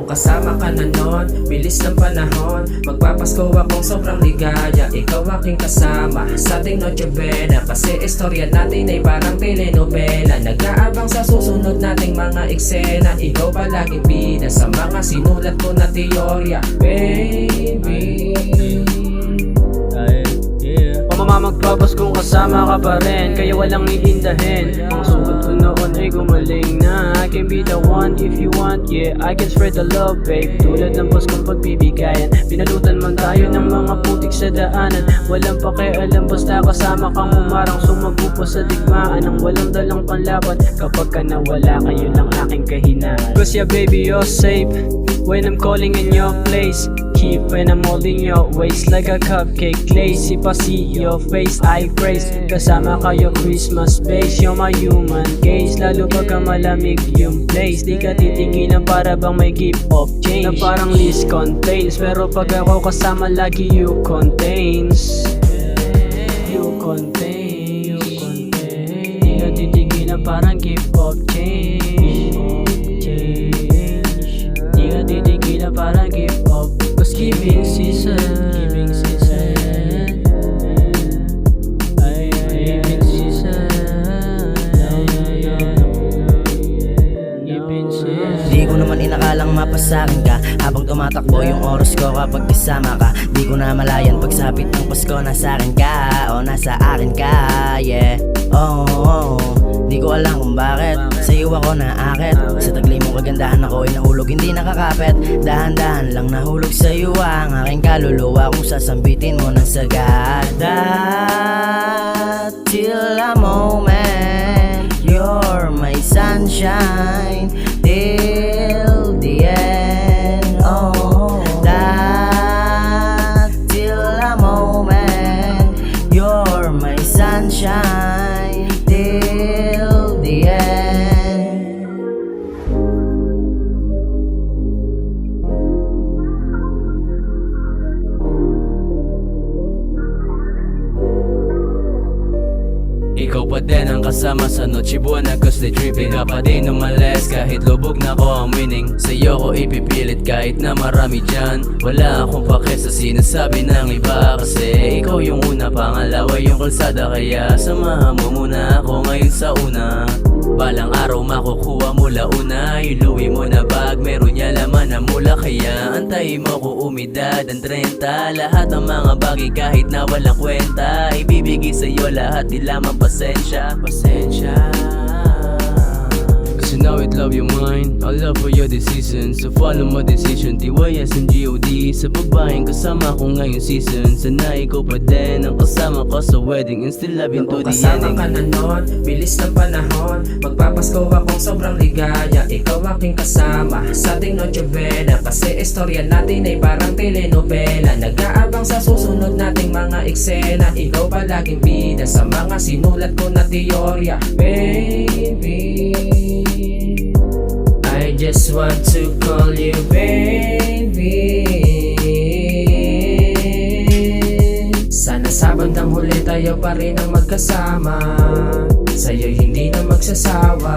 kasama ka na nun, bilis ng panahon. Magpapasko akong sobrang ligaya, ikaw aking kasama sa ating Noche Buena. Kasi istorya natin ay parang telenovela, nag-aabang sa susunod nating mga eksena. Ikaw palaging bida sa mga sinulat ko na teorya, baby. Pamamagpabas kung kasama ka pa rin, kaya walang iindahin. Mga sugat ko noon ay gumaling na. I can be the one if you want, yeah, I can spread the love, babe. Tulad ng Paskong pagbibigayan, pinalutan man tayo ng mga putik sa daanan. Walang pakialam basta kasama kang umarang, sumagpo sa digmaan ng walang dalang panlaban. Kapag ka nawala, kayo lang aking kahinaan. Cause yeah baby, you're safe when I'm calling in your place. Keep when I'm holding your waist like a cupcake glaze. If I see your face, I praise. Kasama kayo Christmas base, you're my human gaze. Lalo pagka malamig yung place, di ka titigilan para bang may gift of change na parang list contains. Pero pag ako kasama lagi you contains. You contain. Di ka titigilan parang gift of change. Di ka titigilan parang gift of giving season. Giving season. Giving season. Giving season. Di ko naman inakalang mapasakin ka habang tumatakbo yung oras ko kapag kasama ka. Di ko na malayan pagsapit ng Pasko, nasa akin ka o nasa akin ka, yeah. Oh. Di ko alam kung bakit sa'yo ako naakit. Sa tagli mong kagandahan ako'y nahulog, hindi nakakapit. Dahan-dahan lang nahulog sa'yo ang aking kaluluwa kung sasambitin mo ng sagad. That till a moment, you're my sunshine till the end. Oh, that till a moment, you're my sunshine till the end. Ikaw pa din ang kasama sa Noche Buena, cause they tripping ka pa din umalis. Kahit lubog na ko ang winning, sa'yo ko ipipilit kahit na marami dyan. Wala akong pake sa sinasabi ng iba, kasi ikaw yung una, pangalawa yung kalsada. Kaya samahan mo muna ako ngayon sa una. Balang araw makukuha mo launa, iluwi mo na bag, meron niya laman na mula. Kaya antayin mo ko umidad ang 30. Lahat ng mga bagay kahit na walang kwenta, ibibigay sa'yo lahat, di lamang pasensya. Cause you know it, love your mind, I love for your decision. So follow my decision, TYS and GOD. Sa pagbahin kasama ko ngayong season, sana ikaw pa din ang kasama ko sa wedding, and still loving to the kasama ending. ka na nun, bilis ng panahon. Magpapasko akong sobrang ligaya, ikaw aking kasama sa ating Noche Buena. Kasi istorya natin ay parang telenovela, nag-aabang sa susunod nating mga eksena. Ikaw palaging bida sa mga sinulat ko na teorya, baby. I just want to call you baby. Sana sa bandang huli tayo pa rin ang magkasama, sa'yo'y hindi na magsasawa.